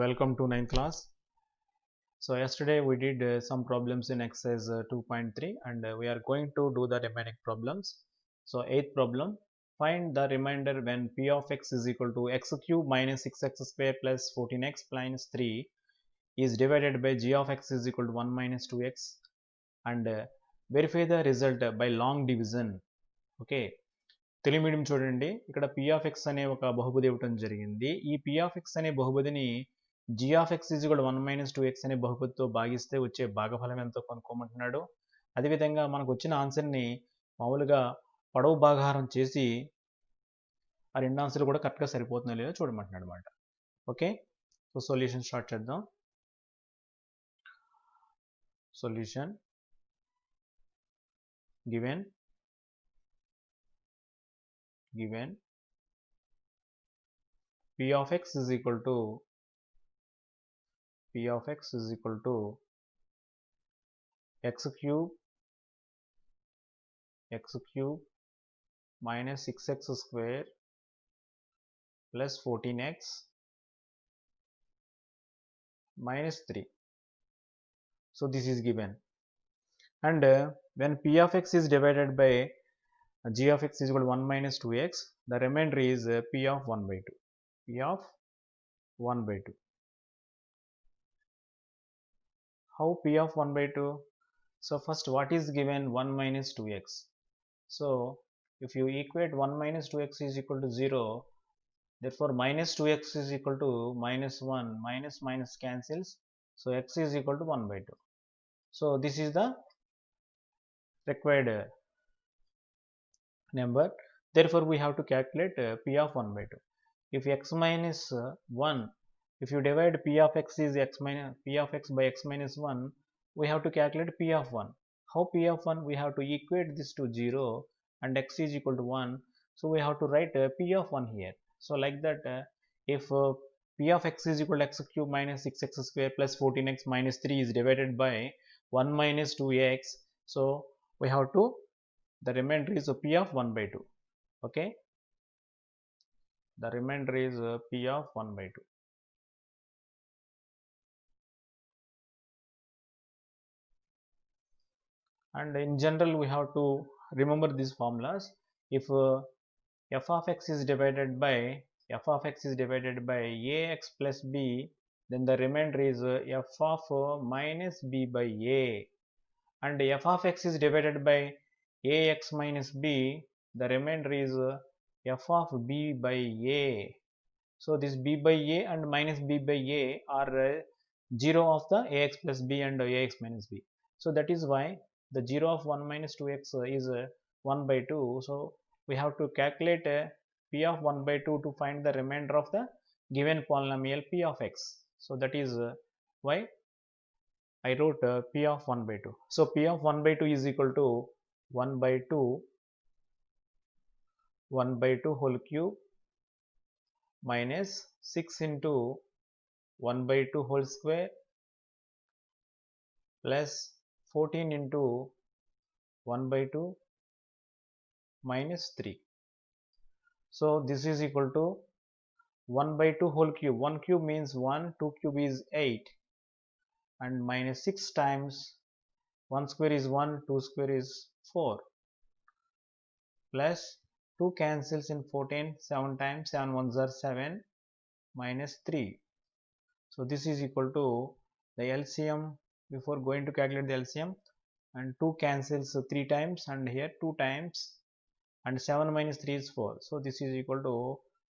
welcome to 9th class. So yesterday we did some problems in exercise 2.3 and we are going to do the remaining problems. So 8th problem, find the remainder when p of x is equal to x cube minus 6x square plus 14x minus 3 is divided by g of x is equal to 1 minus 2x and verify the result by long division. Okay, Telugu medium చూడండి. ఇక్కడ p of x అనే ఒక బహుపది ఇవ్వటం జరిగింది. ఈ p of x అనే బహుపదిని g of x is equal to 1 minus 2x అనే బహుపదితో భాగిస్తే వచ్చే భాగఫలం ఎంతో కనుక్కోమంటున్నాడు. అదేవిధంగా మనకు వచ్చిన ఆన్సర్ని మామూలుగా పొడవు భాగాహారం చేసి ఆ రెండు ఆన్సర్లు కూడా కరెక్ట్గా సరిపోతుందో లేదో చూడమంటున్నాడు అనమాట. ఓకే, సో సొల్యూషన్ స్టార్ట్ చేద్దాం. Solution given p of x is equal to x cube minus 6x square plus 14x minus 3. So this is given, and when p of x is divided by g of x is equal to 1 minus 2x, the remainder is p of 1 by 2. How p of 1 by 2? So first, what is given? 1 minus 2x. So if you equate 1 minus 2x is equal to 0, therefore minus 2x is equal to minus 1, minus cancels, so x is equal to 1 by 2. So this is the required number. Therefore we have to calculate p of 1 by 2. If x minus 1, if you divide p of x is p of x by x minus 1, we have to calculate p of 1. How p of 1? We have to equate this to 0 and x is equal to 1, so we have to write p of 1 here. So like that, if p of x is equal to x cube minus 6x square plus 14x minus 3 is divided by 1 minus 2x, so we have to, the remainder is p of 1 by 2. Okay, the remainder is p of 1 by 2. And in general we have to remember these formulas. If f of x is divided by ax plus b, then the remainder is f of minus b by a, and f of x is divided by ax minus b, the remainder is f of b by a. So this b by a and minus b by a are 0 of the ax plus b and ax minus b. So that is why the 0 of 1 minus 2x is 1 by 2. So we have to calculate p of 1 by 2 to find the remainder of the given polynomial p of x. So that is why I wrote p of 1 by 2. So p of 1 by 2 is equal to 1 by 2 whole cube minus 6 into 1 by 2 whole square plus 14 into 1 by 2 minus 3. So this is equal to 1 by 2 whole cube. 1 cube means 1, 2 cube is 8, and minus 6 times 1 square is 1, 2 square is 4, plus 2 cancels in 14, 7 times 7 ones are 7, minus 3. So this is equal to the LCM. Before going to calculate the LCM, and 2 cancels 3 times, and here 2 times, and 7 minus 3 is 4. So this is equal to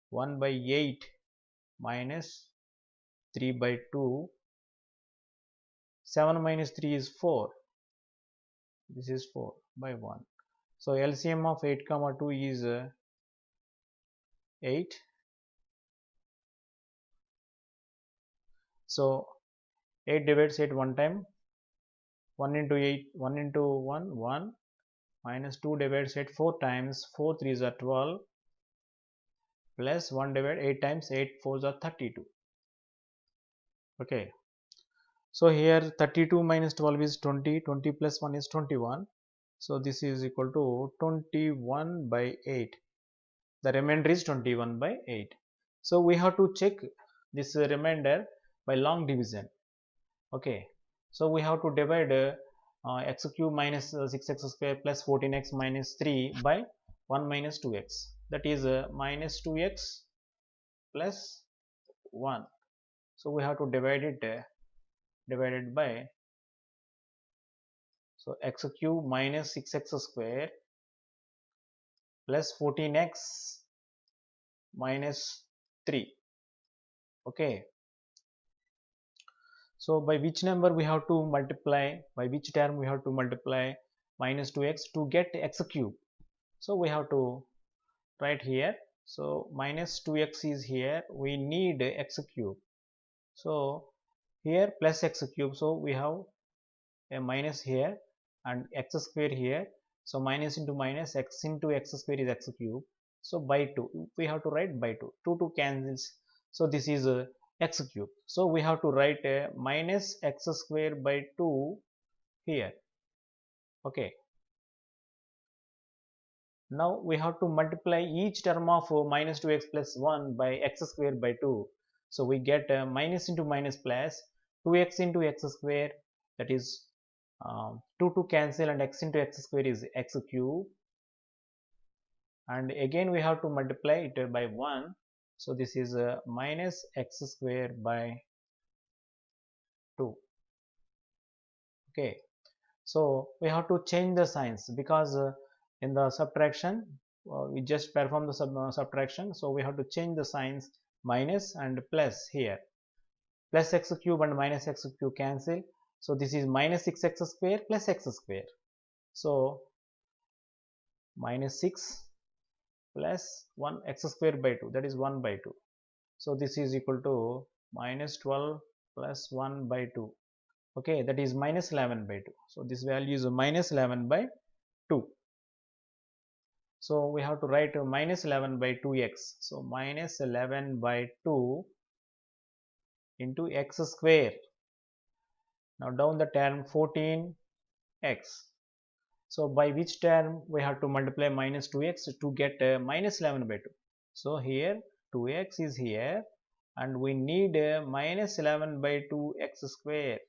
1 by 8 minus 3 by 2. 7 minus 3 is 4. This is 4 by 1. So LCM of 8 comma 2 is 8. So 8 divides 8 one time. 1 into 8, 1 into 1, 1, minus 2 divides 8 4 times, 4 3s are 12, plus 1 divided 8 times, 8 4s are 32. Okay, so here 32 minus 12 is 20, 20 plus 1 is 21. So this is equal to 21 by 8. The remainder is 21 by 8. So we have to check this remainder by long division. Okay, so we have to divide x cube minus 6x square plus 14x minus 3 by 1 minus 2x, that is minus 2x plus 1. So we have to divide it divided by, so x cube minus 6x square plus 14x minus 3. Okay, so by which number we have to multiply, by which term we have to multiply minus 2x to get x cube? So we have to write here, so minus 2x is here, we need x cube. So here plus x cube, so we have a minus here and x square here, so minus into minus, x into x square is x cube, so by 2 we have to write by 2, 2 cancels, so this is x cube. So we have to write minus x square by 2 here. Okay, now we have to multiply each term of minus 2x plus 1 by x square by 2. So we get minus into minus plus 2x into x square, that is 2 cancel and x into x square is x cube, and again we have to multiply it by 1. So this is minus x square by 2. Okay, so we have to change the signs because in the subtraction we just perform the subtraction, so we have to change the signs, minus and plus here, plus x cube and minus x cube cancel, so this is minus 6x square plus x square, so minus 6 plus 1 x square by 2, that is 1 by 2, so this is equal to minus 12 plus 1 by 2. Okay, that is minus 11 by 2, so this value is minus 11 by 2. So we have to write minus 11 by 2x, so minus 11 by 2 into x square. Now down the term 14x, so by which term we have to multiply minus 2x to get minus 11 by 2. So here 2x is here and we need minus 11 by 2 x square.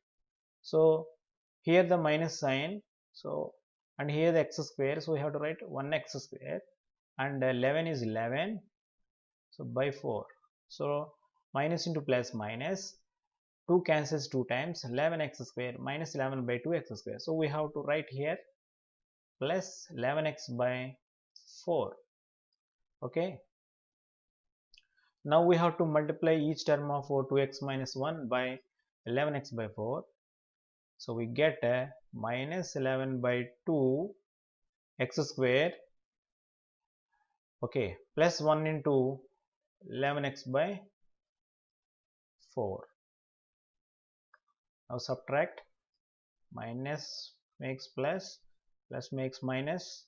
So here the minus sign, so and here the x square, so we have to write 1x square, and 11 is 11, so by 4. So minus into plus minus, 2 cancels 2 times, 11x square minus 11 by 2x square. So we have to write here plus 11x by 4. Okay, now we have to multiply each term of 2x minus 1 by 11x by 4. So we get minus 11 by 2 x square, okay, plus 1 into 11x by 4. Now subtract, minus makes plus, plus makes minus,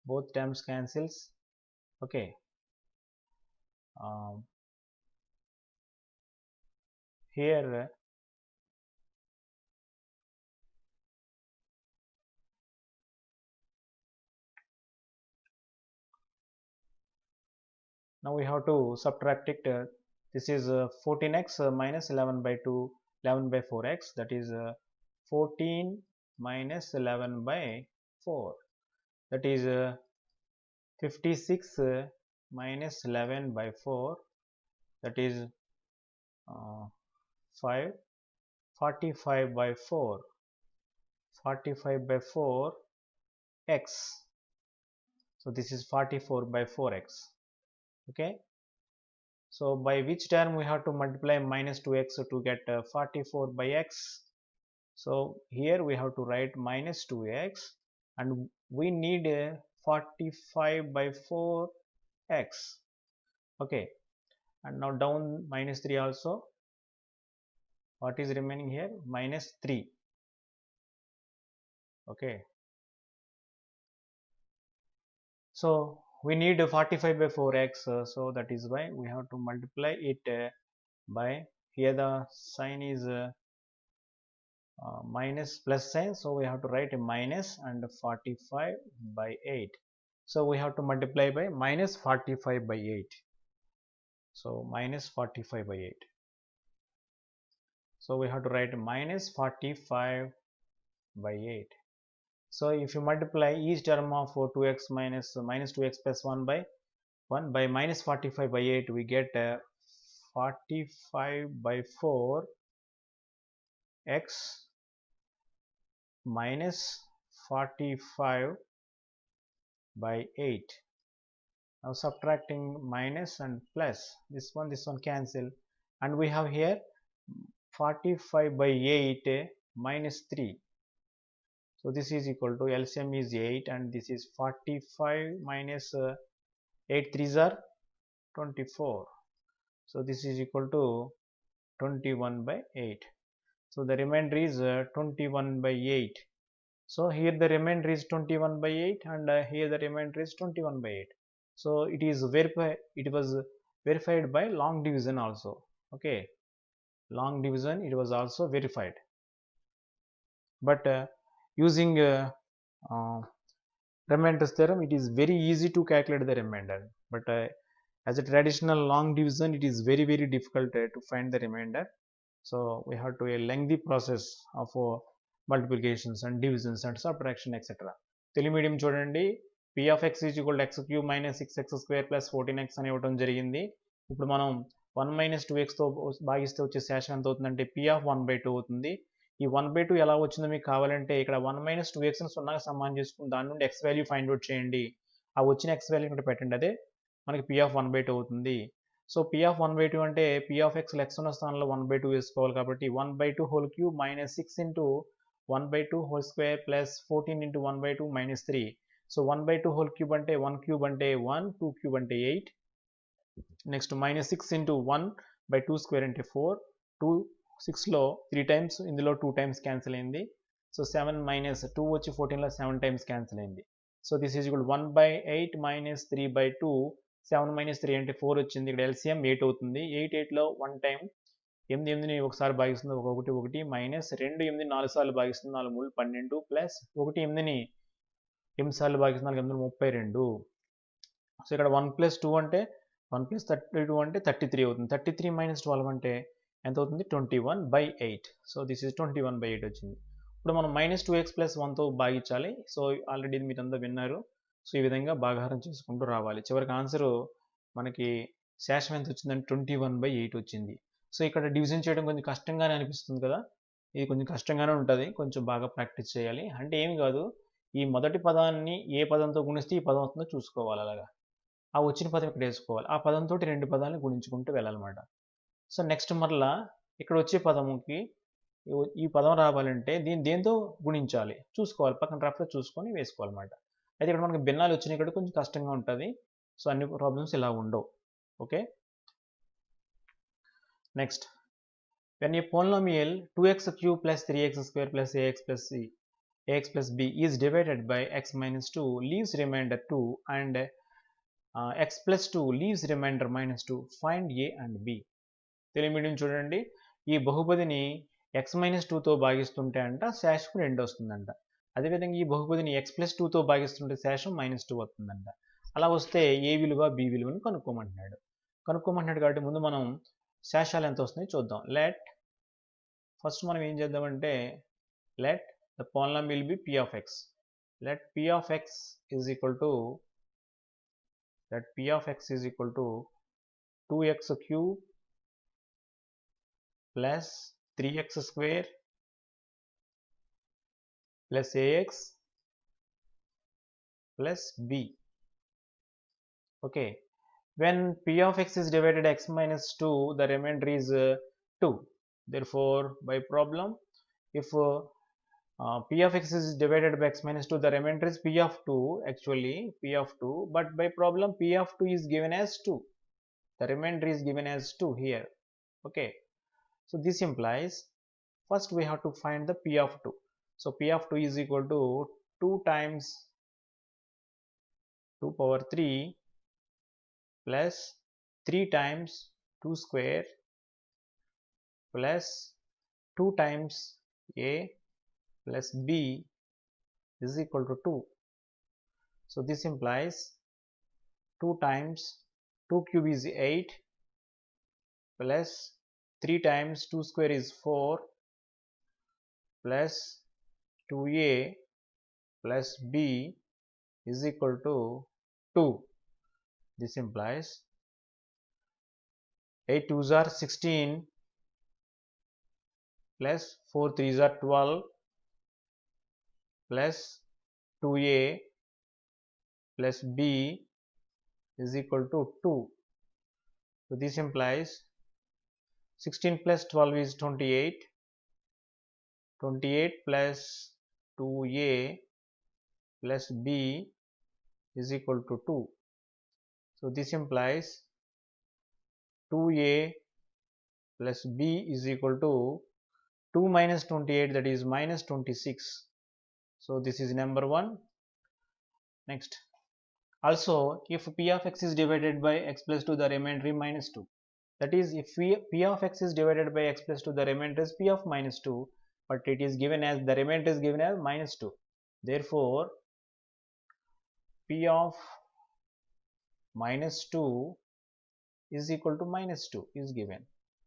both terms cancels. Okay, here now we have to subtract it. This is 14x minus 11 by 2, 11 by 4x, that is 14 minus 11 by 4, that is 56 minus 11 by 4, that is 5, 45 by 4, 45 by 4 x, so this is 44 by 4x. Okay, so by which term we have to multiply minus 2x to get 44 by x? So here we have to write minus 2x and we need 45 by 4x. Okay, and now down minus 3 also, what is remaining here? Minus 3. Okay, so we need 45 by 4x, so that is why we have to multiply it by, here the sign is minus plus sign, so we have to write a minus and 45 by 8, so we have to multiply by minus 45 by 8, so minus 45 by 8. So we have to write minus 45 by 8. So if you multiply each term of 2x minus 2x plus 1 by minus 45 by 8, we get 45 by 4 x minus 45 by 8. Now subtracting minus and plus, this one cancel, and we have here 45 by 8 minus 3. So this is equal to LCM is 8 and this is 45 minus 8 3s are 24. So this is equal to 21 by 8. So the remainder is 21 by 8. So here the remainder is 21 by 8 and here the remainder is 21 by 8. So it was verified by long division also. Okay, long division it was also verified. But using remainder theorem, it is very easy to calculate the remainder. But as a traditional long division, it is very difficult to find the remainder. So we have to a lengthy process of multiplications and divisions and subtraction etc. Telugu medium చూడండి, p of x is equal to x cube minus 6x square plus 14x అని ఇవ్వడం జరిగింది. ఇప్పుడు మనం 1 minus 2x తో భాగిస్తే వచ్చే శేషం ఎంత అవుతుందంటే p of 1 by 2 అవుతుంది. ఈ 1 by 2 ఎలా వచ్చిందో మీకు కావాలంటే ఇక్కడ 1 minus 2x ని సున్నాకి సమానం చేసుకుని దాని నుండి x వాల్యూ ఫైండ్ అవుట్ చేయండి. ఆ వచ్చిన x వాల్యూ ఇక్కడ పెట్టండి, అదే మనకి p of 1 by 2 అవుతుంది. సో p of 1 by 2 అంటే p of x x ఉన్న స్థానంలో 1 by 2 వేసుకోవాలి కాబట్టి 1 by 2 whole cube minus 6 into 1 by 2 whole square plus 14 into 1 by 2 minus 3. So 1 by 2 whole cube అంటే 1 cube అంటే 1, 2 cube అంటే 8. Next minus 6 into 1 by 2 square అంటే 4. 2 6లో 3 times, ఇందులో 2 times క్యాన్సిల్ అయింది. సో 7 minus 2 వచ్చి 14లో 7 times క్యాన్సిల్ అయింది. So this is equal 1 by 8 minus 3 by 2. 7 minus 3 అంటే 4 వచ్చింది. ఇక్కడ LCM 8 అవుతుంది. 8 8లో 1 టైం 8 8ని ఒకసారి భాగిస్తుంది, 1 1 మైనస్ 2 8 4 సార్లు భాగిస్తుంది, 4 3 12 ప్లస్ 1 8ని 8 సార్లు భాగిస్తుంది, 4 8 32. సో ఇక్కడ 1 plus 2 అంటే 1 plus 32 అంటే 33 అవుతుంది. 33 minus 12 అంటే ఎంత అవుతుంది? 21 by 8. So this is 21 by 8 వచ్చింది. ఇప్పుడు మనం మైనస్ 2x ప్లస్ 1తో భాగించాలి. సో ఆల్రెడీ ఇది మీరంతా విన్నారు. సో ఈ విధంగా భాగాహారం చేసుకుంటూ రావాలి. చివరికి ఆన్సర్ మనకి శేషం ఎంత వచ్చిందంటే 21 by 8 వచ్చింది. సో ఇక్కడ డివిజన్ చేయడం కొంచెం కష్టంగానే అనిపిస్తుంది కదా, ఇది కొంచెం కష్టంగానే ఉంటుంది, కొంచెం బాగా ప్రాక్టీస్ చేయాలి. అంటే ఏమి కాదు, ఈ మొదటి పదాన్ని ఏ పదంతో గుణిస్తే ఈ పదం అవుతుందో చూసుకోవాలి. అలాగా ఆ వచ్చిన పదం ఇక్కడ వేసుకోవాలి, ఆ పదంతో 2 పదాలను గుణించుకుంటూ వెళ్ళాలన్నమాట. సో నెక్స్ట్ మరలా ఇక్కడ వచ్చే పదముకి ఈ పదం రావాలంటే దేంతో గుణించాలి చూసుకోవాలి, పక్కన రఫ్గా చూసుకొని వేసుకోవాలన్నమాట. అయితే ఇక్కడ మనకి భిన్నాలు వచ్చినాయి, ఇక్కడ కొంచెం కష్టంగా ఉంటుంది. సో అన్ని ప్రాబ్లమ్స్ ఇలా ఉండవు. Okay, next, when a polynomial 2x cube plus 3x square plus ax plus b is divided by x minus 2 leaves remainder 2 and x plus 2 leaves remainder minus 2, find a and b. Telugu medium చూడండి, ఈ బహుపదిని x minus 2తో భాగిస్తుంటే అంట శేషం 2 వస్తుందంట. అదేవిధంగా ఈ బహుపదిని x plus 2తో భాగిస్తుంటే శేషం -2 వస్తుందంట. అలా వస్తే ఏ విలువ b విలువను కనుక్కోమంటున్నాడు కాబట్టి ముందు మనం శేషాలు ఎంత వస్తున్నాయో చూద్దాం. ఫస్ట్ మనం ఏం చేద్దామంటే let the polynomial be p of x. let p of x is equal to 2x cube plus 3x square plus ax plus b. Okay, when p of x is divided x minus 2, the remainder is 2. Therefore, by problem, if p of x is divided by x minus 2, the remainder is p of 2, actually p of 2, but by problem p of 2 is given as 2. The remainder is given as 2 here. Okay, so this implies first we have to find the p of 2. So p of 2 is equal to 2 times 2 power 3 plus 3 times 2 square plus 2 times a plus b is equal to 2. So this implies 2 times 2 cube is 8 plus 3 times 2 square is 4 plus 2a plus b is equal to 2. This implies 8 2s are 16 plus 4 3s are 12 plus 2a plus b is equal to 2. So this implies 16 plus 12 is 28. 28 plus 2a plus b is equal to 2. So this implies 2a plus b is equal to 2 minus 28, that is minus 26. So this is number 1. Next, also if p of x is divided by x plus 2, the remainder is minus 2. That is, if p of x is divided by x plus 2, the remainder is p of minus 2, but it is given as, the remainder is given as minus 2. Therefore, p of minus 2 is equal to minus 2 is given.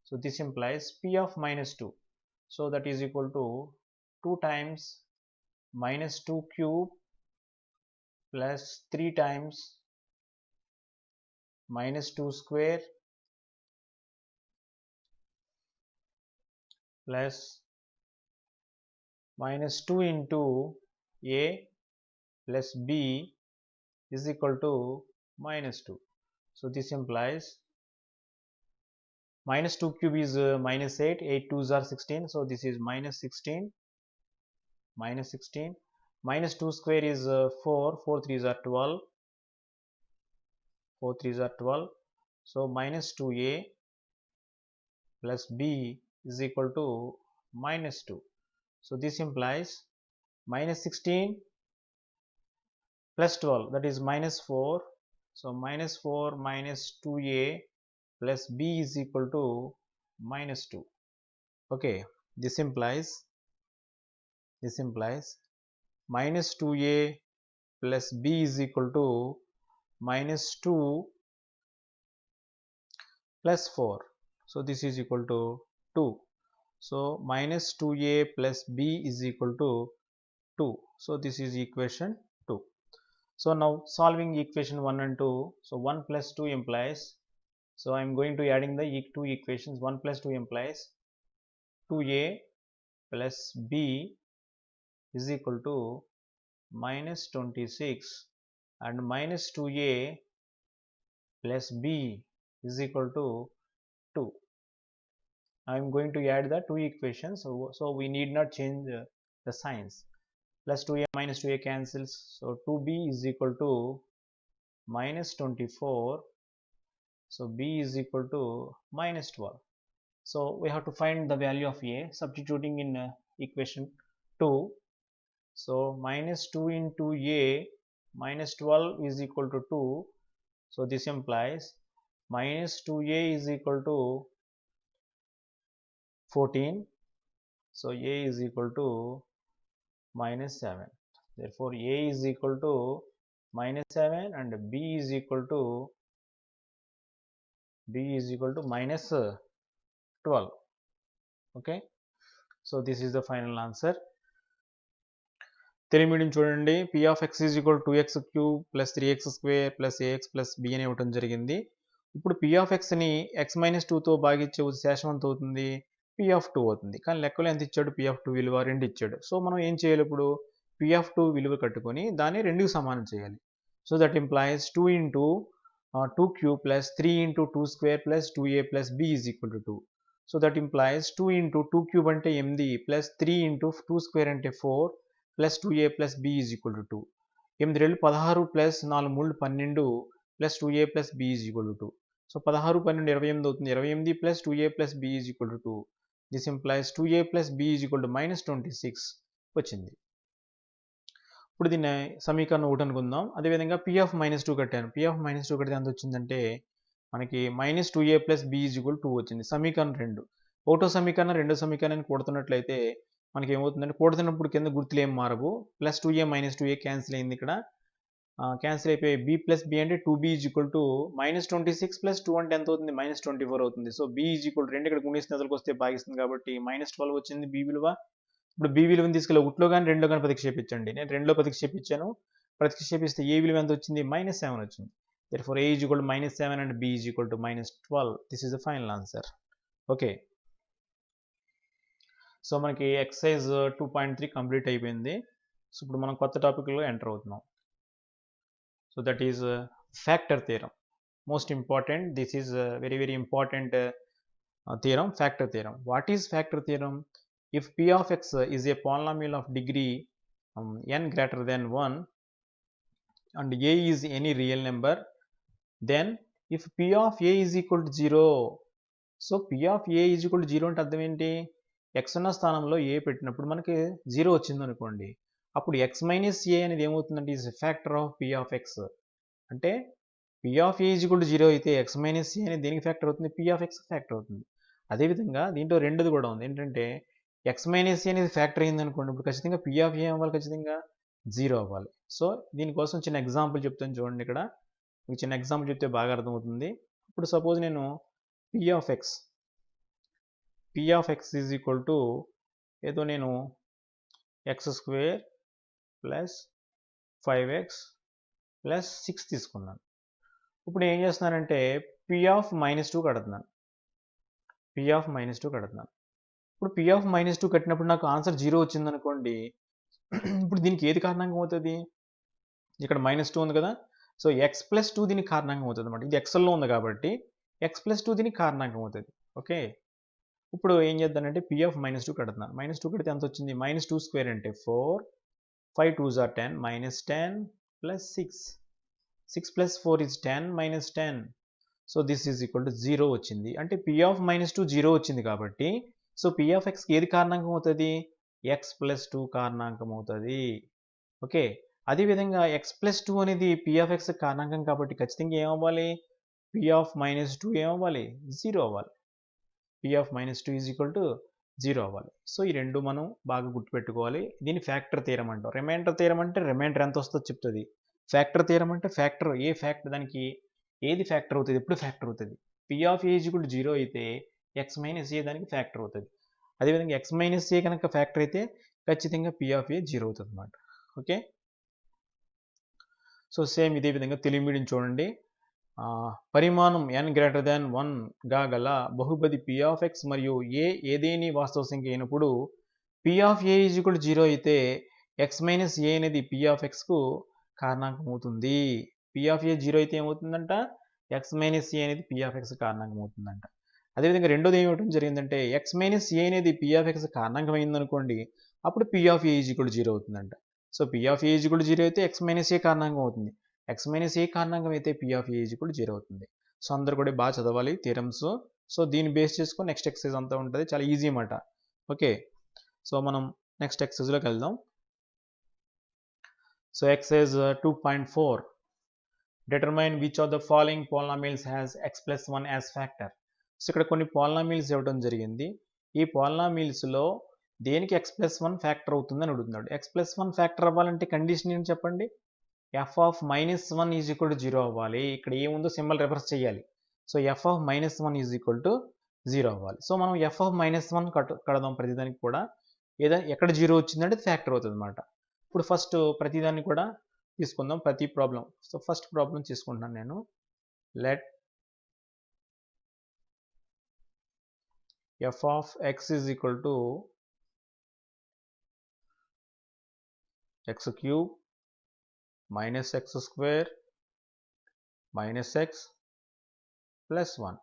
So this implies p of minus 2. So that is equal to 2 times minus 2 cube plus 3 times minus 2 square plus minus 2 into a plus b is equal to minus 2. So this implies minus 2 cube is minus 8, 8 2s are 16, so this is minus 16, minus 16, minus 2 square is 4, 4 3s are 12, 4 3s are 12, so minus 2a plus b is equal to minus 2. So this implies minus 16 plus 12, that is minus 4, so minus 4 minus 2a plus b is equal to minus 2. Okay, this implies minus 2a plus b is equal to minus 2 plus 4. So this is equal to 2. So minus 2a plus b is equal to 2. So this is equation 2. So now solving equation 1 and 2. So 1 plus 2 implies, so I am going to adding the two equations. 1 plus 2 implies 2a plus b is equal to minus 26, and minus 2a plus b is equal to 2. I am going to add the two equations, so we need not change the signs. Plus 2a minus 2a cancels, so 2b is equal to minus 24, so b is equal to minus 12. So we have to find the value of a, substituting in equation 2. So minus 2 into a minus 12 is equal to 2. So this implies minus 2a is equal to 14. So a is equal to minus 7. Therefore a is equal to minus 7 and b is equal to minus 12. Okay, so this is the final answer. Telugu medium చూడండి, p of x is equal to 2x cube plus 3x square plus ax plus b అని ఇవ్వడం జరిగింది. ఇప్పుడు p of x ని x minus 2తో భాగించే శేషం ఎంత అవుతుంది? p of 2 అవుతుంది. కానీ లెక్కలో ఎంత ఇచ్చాడు? p of 2 విలువ 2 ఇచ్చాడు. సో మనం ఏం చేయాలి? ఇప్పుడు p of 2 విలువ కట్టుకొని దాన్ని 2కి సమానం చేయాలి. So that implies 2 into 2 cube plus 3 into 2 square plus 2a plus b is equal to 2. So that implies 2 into 2 cube అంటే 8 plus 3 into 2 square అంటే 4 plus 2a plus b is equal to 2. 8 2 16 plus 4 3 12 plus 2a plus b is equal to 2. So 16 12 28 అవుతుంది. 28 plus 2a plus b is equal to 2. This implies 2a plus b is equal to minus 26 వచ్చింది. ఇప్పుడు దీన్ని సమీకరణం 1 అనుకుందాం. అదేవిధంగా p of minus 2 కట్టాను. p of minus 2 కడితే ఎంత వచ్చిందంటే మనకి minus 2a plus b is equal to 2 వచ్చింది. సమీకరణం 2. ఒకటో సమీకరణం రెండో సమీకరణాన్ని కూడుతున్నట్లయితే మనకి ఏమవుతుందంటే కూడుతున్నప్పుడు కింద గుర్తులు ఏం మారవు. Plus 2a minus 2a cancel అయింది ఇక్కడ. క్యాన్సిల్ అయిపోయి బీ ప్లస్ బి అంటే 2b is equal to -26 plus 2 అంటే ఎంత అవుతుంది -24 అవుతుంది. సో బి ఈజ్ ఈక్వల్ 2 ఇక్కడ గుణిస్తే ఎదురుకు వస్తే భాగిస్తుంది కాబట్టి -12 వచ్చింది బి విలువ. ఇప్పుడు బి విలువని తీసుకెళ్ళి ఒకటిలో కానీ రెండులో కానీ ప్రతిక్షేపించండి. నేను రెండులో ప్రతిక్షేపించాను. ప్రతిక్షేపిస్తే ఏ విలువ ఎంత వచ్చింది -7 వచ్చింది. Therefore a is equal to -7 and b is equal to -12. This is the final answer. Okay. So మనకి ఎక్సర్సైజ్ 2.3 కంప్లీట్ అయిపోయింది. సో ఇప్పుడు మనం కొత్త టాపిక్లో ఎంటర్ అవుతున్నాం. So that is factor theorem. Most important, this is very important theorem, factor theorem. What is factor theorem? If p of x is a polynomial of degree n greater than 1 and a is any real number, then if p of a is equal to 0, so p of a is equal to 0 అంటే అర్థం ఏంటి? x ఉన్న స్థానంలో a పెట్టినప్పుడు మనకి 0 వచ్చింది అనుకోండి, అప్పుడు x మైనస్ a అనేది ఏమవుతుందంటే is factor of p of x. అంటే p of a is equal to 0 అయితే x మైనస్ a అనేది దేనికి ఫ్యాక్టర్ అవుతుంది? p of x ఫ్యాక్టర్ అవుతుంది. అదేవిధంగా దీంట్లో రెండోది కూడా ఉంది, ఏంటంటే x మైనస్ a అనేది ఫ్యాక్టర్ అయింది అనుకోండి, ఇప్పుడు ఖచ్చితంగా p of a అవ్వాలి, ఖచ్చితంగా 0 అవ్వాలి. సో దీనికోసం చిన్న ఎగ్జాంపుల్ చెప్తాను చూడండి. ఇక్కడ మీకు చిన్న ఎగ్జాంపుల్ చెప్తే బాగా అర్థమవుతుంది. ఇప్పుడు సపోజ్ నేను p of x is equal to ఏదో నేను x² ప్లస్ 5x ప్లస్ 6 తీసుకున్నాను. ఇప్పుడు ఏం చేస్తున్నానంటే p of -2 కడుతున్నాను. ఇప్పుడు p of -2 కట్టినప్పుడు నాకు ఆన్సర్ 0 వచ్చింది అనుకోండి, ఇప్పుడు దీనికి ఏది కారణంగా అవుతుంది? ఇక్కడ -2 ఉంది కదా, సో x+2 దీనికి కారణంగా అవుతుంది అనమాట. ఇది ఎక్సెల్లో ఉంది కాబట్టి x+2 దీనికి కారణంగా అవుతుంది. ఓకే, ఇప్పుడు ఏం చేద్దానంటే p of -2 కడుతున్నాను. -2 కడితే ఎంత వచ్చింది? -2² అంటే 4, 5 2s are 10, -10 plus 6, 6 plus 4 is 10 minus 10. So this is equal to 0 వచ్చింది. అంటే p of -2 0 వచ్చింది కాబట్టి, సో p of x ఏది కారణాంకం అవుతుంది? x+2 కారణాంకం అవుతుంది. ఓకే, అదేవిధంగా x+2 అనేది p of x కారణాంకం కాబట్టి ఖచ్చితంగా ఏమవ్వాలి? p of -2 ఏమవ్వాలి? 0 అవ్వాలి. p of -2 is equal to 0 అవ్వాలి. సో ఈ రెండు మనం బాగా గుర్తుపెట్టుకోవాలి. దీన్ని ఫ్యాక్టర్ థియరం అంటాం. రిమైండర్ థియరం అంటే రిమైండర్ ఎంత వస్తుందో చెప్తుంది. ఫ్యాక్టర్ థియరం అంటే ఫ్యాక్టర్, ఏ ఫ్యాక్టర్ దానికి ఏది ఫ్యాక్టర్ అవుతుంది, ఎప్పుడు ఫ్యాక్టర్ అవుతుంది? p of a is equal to 0 అయితే x మైనస్ a దానికి ఫ్యాక్టర్ అవుతుంది. అదేవిధంగా x మైనస్ a కనుక ఫ్యాక్టర్ అయితే ఖచ్చితంగా p of a 0 అవుతుంది అన్నమాట. ఓకే, సో సేమ్ ఇదే విధంగా తెలుగు మీడియం చూడండి. పరిమాణం n గ్రేటర్ దాన్ 1గా గల బహుపది p of x మరియు a ఏదేని వాస్తవ సంఖ్య అయినప్పుడు p of a is equal to 0 అయితే x మైనస్ a అనేది p of x కు కారణాంకం అవుతుంది. p of a 0 అయితే ఏమవుతుందంట? x మైనస్ a అనేది p of x కారణాంకం అవుతుందంట. అదేవిధంగా రెండోది ఏమిటం జరిగిందంటే x మైనస్ a అనేది p of x కారణాంకం అయిందనుకోండి, అప్పుడు p of a is equal to 0 అవుతుందంట. So p of a is equal to 0 అయితే x మైనస్ a కారణాంకం అవుతుంది. x మైనస్ a కారణాంకం అయితే p of a is equal to 0 అవుతుంది. So అందరూ కూడా బాగా చదవాలి థియరమ్స్. సో దీన్ని బేస్ చేసుకొని నెక్స్ట్ ఎక్సర్సైజ్ అంతా ఉంటుంది, చాలా ఈజీ అన్నమాట. ఓకే, సో మనం నెక్స్ట్ ఎక్సర్సైజ్లోకి వెళ్దాం. So exercise 2.4, determine which of the following polynomials has x+1 as factor. So ఇక్కడ కొన్ని పాలినామియల్స్ ఇవ్వడం జరిగింది. ఈ పాలినామియల్స్లో దేనికి x+1 ఫ్యాక్టర్ అవుతుందని అడుగుతున్నాడు. x+1 ఫ్యాక్టర్ అవ్వాలంటే కండిషన్ ఏంటి చెప్పండి? f of -1 is equal to 0 అవ్వాలి. ఇక్కడ ఏముందో సింబల్ రివర్స్ చేయాలి. So f of -1 is equal to 0 అవ్వాలి. సో మనం f of -1 కడదాం ప్రతిదానికి కూడా. ఎక్కడ 0 వచ్చిందంటే ఫ్యాక్టర్ అవుతుంది అనమాట. ఇప్పుడు ఫస్ట్ ప్రతిదాన్ని కూడా తీసుకుందాం, ప్రతి ప్రాబ్లం. సో ఫస్ట్ ప్రాబ్లం తీసుకుంటున్నాను నేను. Let f of x is equal to x³ minus x² minus x plus 1.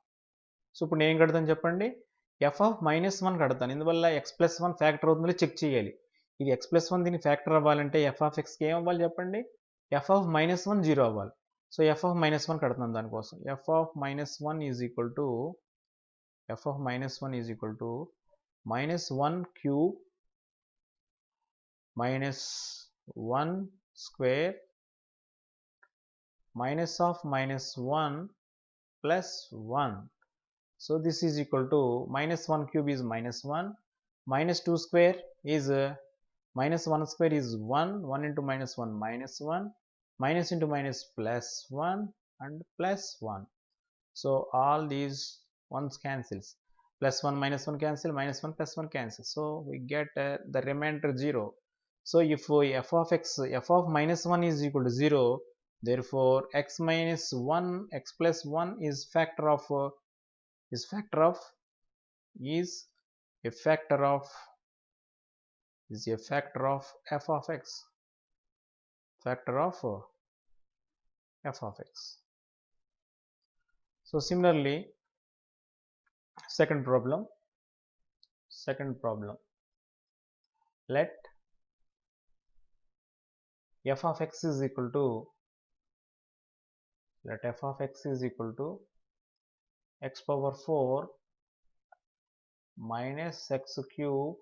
So ఇప్పుడు నేను ఏం కడతాను చెప్పండి? f of -1 కడతాను. ఇందువల్ల x+1 ఫ్యాక్టర్ అవుతుందో చెక్ చేయాలి. ఇది x+1 దీని ఫ్యాక్టర్ అవ్వాలంటే f of x ఏం అవ్వాలి చెప్పండి? f of -1 0 అవ్వాలి. సో f of -1 కడుతున్నాను దానికోసం. f of -1 is equal to -1³ minus 1 square minus of -1 plus 1. So this is equal to -1³ is -1, -2 square is -1 square is 1, 1 into -1 -1, minus into minus plus 1 and plus 1. So all these ones cancels. Plus 1 minus 1 cancel, minus 1 plus 1 cancel. So we get the remainder 0. So if f of minus 1 is equal to 0, therefore x minus 1, x plus 1 is factor of is a factor of f of x, factor of f of x. So similarly, second problem, let f of x is equal to x power 4 minus x cube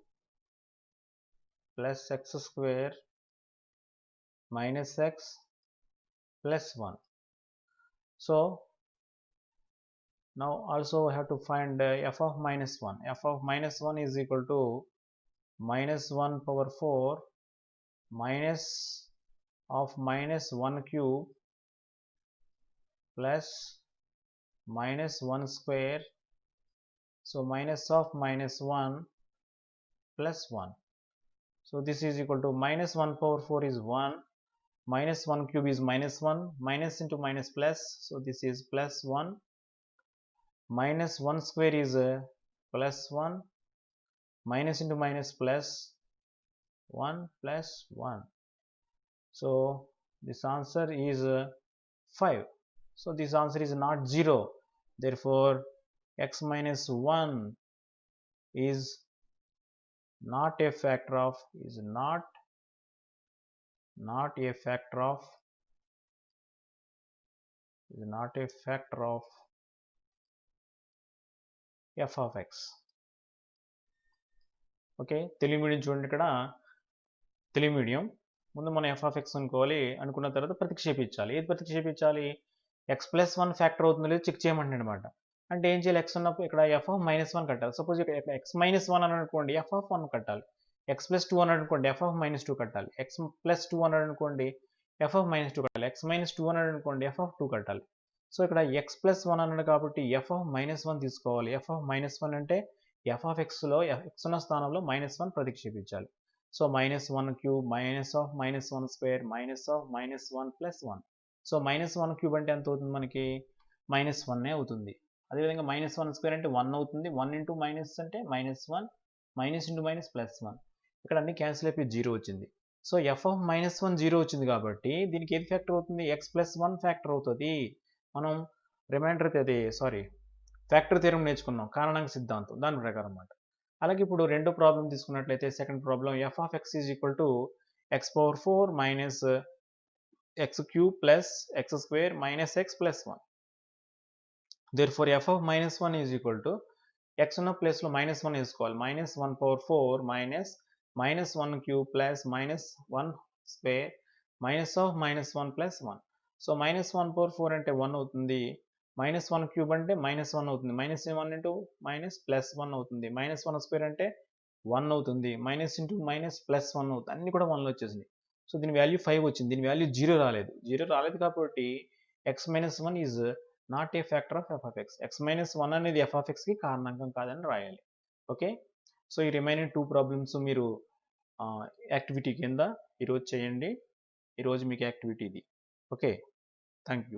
plus x square minus x plus 1. So now also we have to find f of minus 1. F of minus 1 is equal to minus 1 power 4 minus of minus 1 cube plus minus 1 square. So minus of minus 1 plus 1. So this is equal to minus 1 power 4 is 1, minus 1 cube is minus 1, minus into minus plus. So this is plus 1, minus 1 square is plus 1, minus into minus plus 1 plus 1. So this answer is 5. So this answer is not 0. Therefore x minus 1 is not a factor of f of x. Okay, Telugu medium చూడండి. ఇక్కడ Telugu medium ముందు మనం f of x అనుకోవాలి. అనుకున్న తర్వాత ప్రతిక్షేపించాలి. ఏది ప్రతిక్షేపించాలి? x plus 1 factor అవుతుందో లేదో చెక్ చేయమంటాడు అనమాట. అంటే ఏం చేయాలి? x ఉన్నప్పుడు ఇక్కడ f of minus 1 కట్టాలి. సపోజ్ ఇక్కడ x minus 1 అని అనుకోండి, f of 1 కట్టాలి. x plus 2 అని అనుకోండి, f of minus 2 కట్టాలి. x plus 2 అని అనుకోండి, f of minus 2 కట్టాలి. x minus 2 అని అనుకోండి, f of 2 కట్టాలి. సో ఇక్కడ x plus 1 అన్నాడు కాబట్టి f of minus 1 తీసుకోవాలి. f of minus 1 అంటే f of xలో x ఉన్న స్థానంలో minus 1 ప్రతిక్షేపించాలి. So minus 1 cube minus of minus 1 square minus of minus 1 plus 1. So minus 1 cube అంటే ఎంత అవుతుంది? మనకి minus 1 అవుతుంది. అదేవిధంగా minus 1 square అంటే 1 అవుతుంది. 1 into minus అంటే minus 1, minus into minus plus 1. ఇక్కడ అన్ని క్యాన్సిల్ అయిపోయి 0 వచ్చింది. సో f of minus 1 0 వచ్చింది కాబట్టి దీనికి ఏది ఫ్యాక్టర్ అవుతుంది? x plus 1 ఫ్యాక్టర్ అవుతుంది. మనం రిమైండర్ ఫ్యాక్టర్ థియరం నేర్చుకున్నాం, కారణాంక సిద్ధాంతం, దాని ప్రకారం అన్నమాట. అలాగే ఇప్పుడు రెండో ప్రాబ్లం తీసుకున్నట్లయితే second problem f of x is equal to x power 4 minus x cube plus x square minus x plus 1. Therefore f of minus 1 is equal to x ఉన్న ప్లేస్లో minus 1 వేసుకోవాలి. minus 1 power 4 minus 1 cube plus minus 1 square minus of minus 1 plus 1. So minus 1 power 4 అంటే 1 అవుతుంది. minus 1 cube అంటే minus 1 అవుతుంది. minus 1 into minus plus 1 అవుతుంది. minus 1 square అంటే 1 అవుతుంది. minus into minus plus 1 అవుతుంది. అన్ని కూడా 1లో వచ్చేసింది. సో దీని వాల్యూ 5 వచ్చింది. దీని వాల్యూ 0 రాలేదు. 0 రాలేదు కాబట్టి x minus 1 is not a factor of f of x. x minus 1 అనేది f of x కి కారణాంకం కాదని రాయాలి. ఓకే, సో ఈ రిమైనింగ్ 2 ప్రాబ్లమ్స్ మీరు యాక్టివిటీ కింద ఈరోజు చేయండి. ఈరోజు మీకు యాక్టివిటీ ఇది. Okay, thank you.